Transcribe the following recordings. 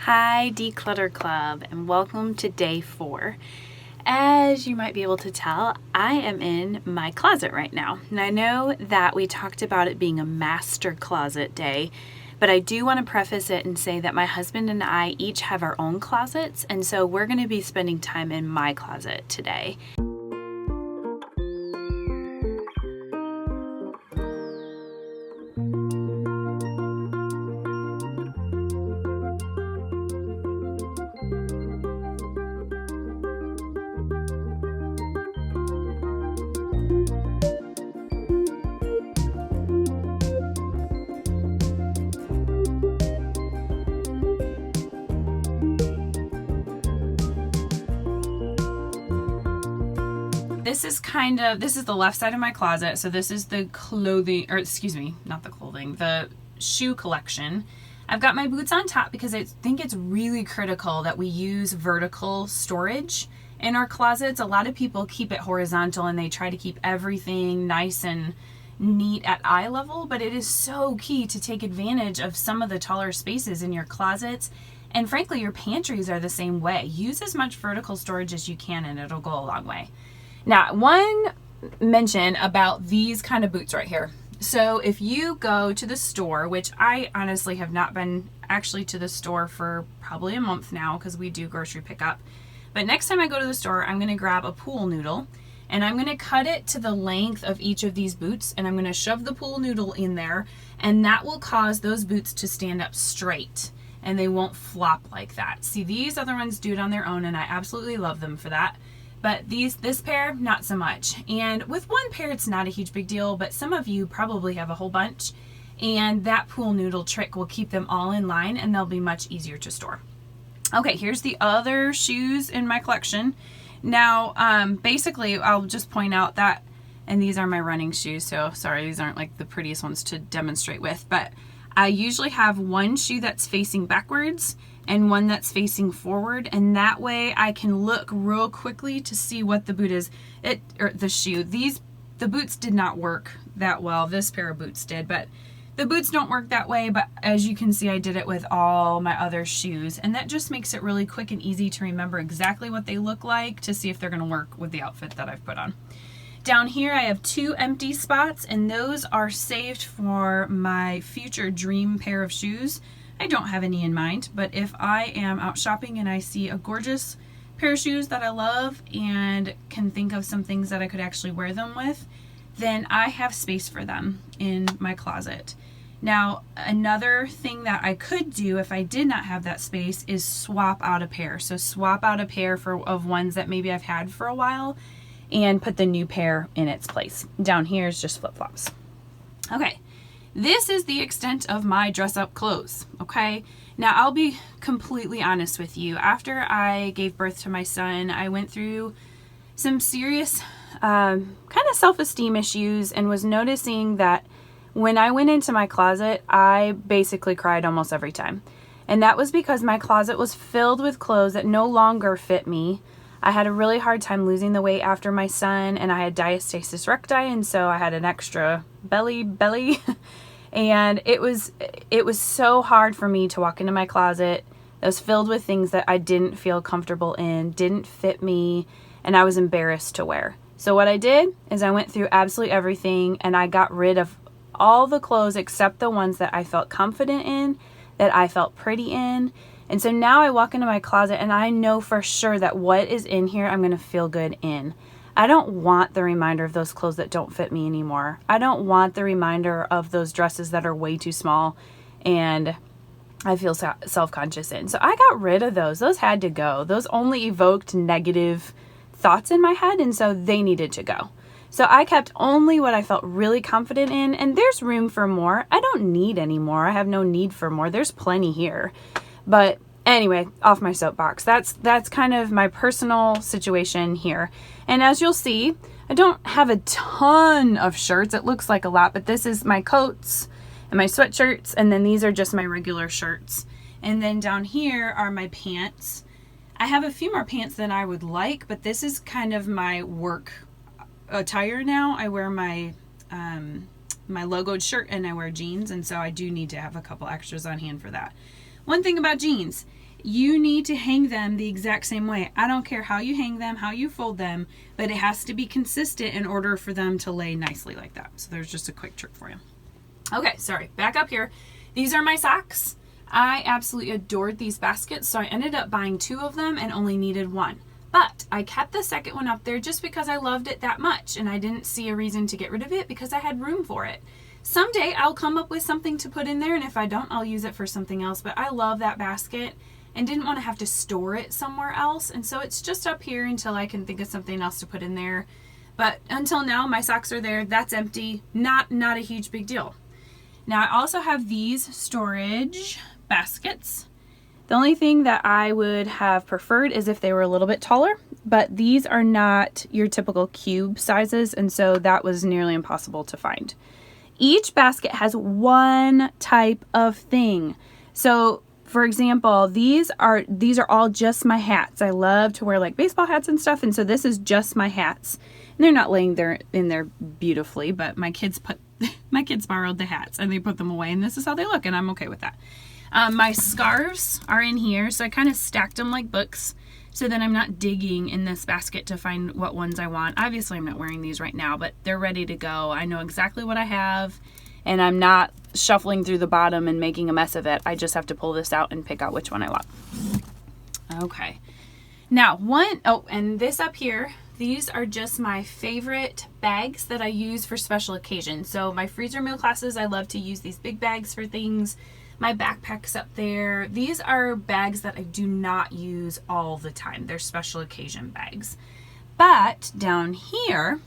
Hi Declutter Club, and welcome to day 4. As you might be able to tell, I am in my closet right now. And I know that we talked about it being a master closet day, but I do want to preface it and say that my husband and I each have our own closets, and so we're going to be spending time in my closet today. This is the left side of my closet. So this is the the shoe collection. I've got my boots on top because I think it's really critical that we use vertical storage in our closets. A lot of people keep it horizontal and they try to keep everything nice and neat at eye level, but it is so key to take advantage of some of the taller spaces in your closets. And frankly, your pantries are the same way. Use as much vertical storage as you can and it'll go a long way. Now, one mention about these kind of boots right here. So if you go to the store, which I honestly have not been actually to the store for probably a month now because we do grocery pickup. But next time I go to the store, I'm going to grab a pool noodle and I'm going to cut it to the length of each of these boots and I'm going to shove the pool noodle in there, and that will cause those boots to stand up straight and they won't flop like that. See, these other ones do it on their own and I absolutely love them for that. But this pair, not so much. And with one pair, it's not a huge big deal, but some of you probably have a whole bunch, and that pool noodle trick will keep them all in line and they'll be much easier to store. Okay, here's the other shoes in my collection. Now, basically, I'll just point out that, and these are my running shoes, so sorry, these aren't like the prettiest ones to demonstrate with, but I usually have one shoe that's facing backwards and one that's facing forward, and that way I can look real quickly to see what the boot is. The shoe. The boots did not work that well. This pair of boots did, but the boots don't work that way. But as you can see, I did it with all my other shoes, and that just makes it really quick and easy to remember exactly what they look like to see if they're going to work with the outfit that I've put on. Down here I have 2 empty spots, and those are saved for my future dream pair of shoes. I don't have any in mind, but if I am out shopping and I see a gorgeous pair of shoes that I love and can think of some things that I could actually wear them with, then I have space for them in my closet. Now, another thing that I could do if I did not have that space is swap out a pair. So swap out a pair of ones that maybe I've had for a while and put the new pair in its place. Down here is just flip-flops. Okay. This is the extent of my dress-up clothes, okay? Now, I'll be completely honest with you. After I gave birth to my son, I went through some serious kind of self-esteem issues and was noticing that when I went into my closet, I basically cried almost every time. And that was because my closet was filled with clothes that no longer fit me. I had a really hard time losing the weight after my son, and I had diastasis recti, and so I had an extra belly. And it was so hard for me to walk into my closet that was filled with things that I didn't feel comfortable in, didn't fit me, and I was embarrassed to wear. So what I did is I went through absolutely everything and I got rid of all the clothes except the ones that I felt confident in, that I felt pretty in. And so now I walk into my closet and I know for sure that what is in here I'm going to feel good in. I don't want the reminder of those clothes that don't fit me anymore. I don't want the reminder of those dresses that are way too small and I feel self-conscious in. So I got rid of those. Those had to go. Those only evoked negative thoughts in my head, and so they needed to go. So I kept only what I felt really confident in, and there's room for more. I don't need any more. I have no need for more. There's plenty here. But anyway, off my soapbox. That's kind of my personal situation here. And as you'll see, I don't have a ton of shirts. It looks like a lot, but this is my coats and my sweatshirts, and then these are just my regular shirts. And then down here are my pants. I have a few more pants than I would like, but this is kind of my work attire now. I wear my my logoed shirt and I wear jeans, and so I do need to have a couple extras on hand for that. One thing about jeans you need to hang them the exact same way. I don't care how you hang them, how you fold them, but it has to be consistent in order for them to lay nicely like that. So there's just a quick trick for you. Okay, sorry, back up here. These are my socks. I absolutely adored these baskets, so I ended up buying 2 of them and only needed 1. But I kept the second one up there just because I loved it that much, and I didn't see a reason to get rid of it because I had room for it. Someday I'll come up with something to put in there, and if I don't, I'll use it for something else. But I love that basket and didn't want to have to store it somewhere else, and so it's just up here until I can think of something else to put in there. But until now, my socks are there. That's empty. Not a huge big deal. Now I also have these storage baskets. The only thing that I would have preferred is if they were a little bit taller, but these are not your typical cube sizes, and so that was nearly impossible to find. Each basket has one type of thing. So for example, these are all just my hats. I love to wear like baseball hats and stuff, and so this is just my hats. And they're not laying there in there beautifully, but my kids borrowed the hats and they put them away, and this is how they look, and I'm okay with that. My scarves are in here, so I kind of stacked them like books so that I'm not digging in this basket to find what ones I want. Obviously, I'm not wearing these right now, but they're ready to go. I know exactly what I have, and I'm not shuffling through the bottom and making a mess of it. I just have to pull this out and pick out which one I want. Okay. Now, and this up here, these are just my favorite bags that I use for special occasions. So my freezer meal classes, I love to use these big bags for things. My backpack's up there. These are bags that I do not use all the time. They're special occasion bags. But down here,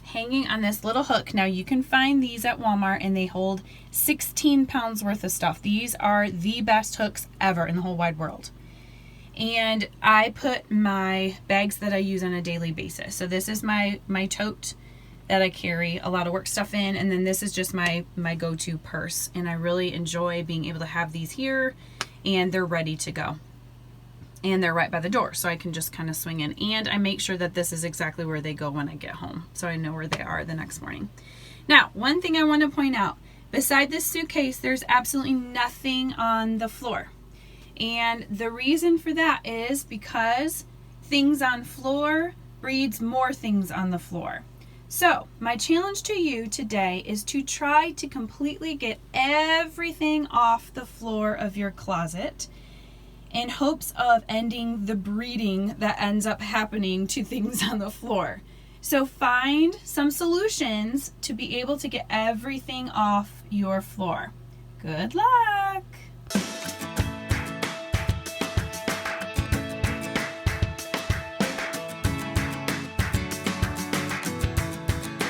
hanging on this little hook, now you can find these at Walmart and they hold 16 pounds worth of stuff. These are the best hooks ever in the whole wide world. And I put my bags that I use on a daily basis. So this is my tote that I carry a lot of work stuff in, and then this is just my go-to purse, and I really enjoy being able to have these here, and they're ready to go, and they're right by the door, so I can just kind of swing in, and I make sure that this is exactly where they go when I get home, so I know where they are the next morning. Now, one thing I want to point out, beside this suitcase, there's absolutely nothing on the floor, and the reason for that is because things on floor breeds more things on the floor. So my challenge to you today is to try to completely get everything off the floor of your closet in hopes of ending the breeding that ends up happening to things on the floor. So find some solutions to be able to get everything off your floor. Good luck!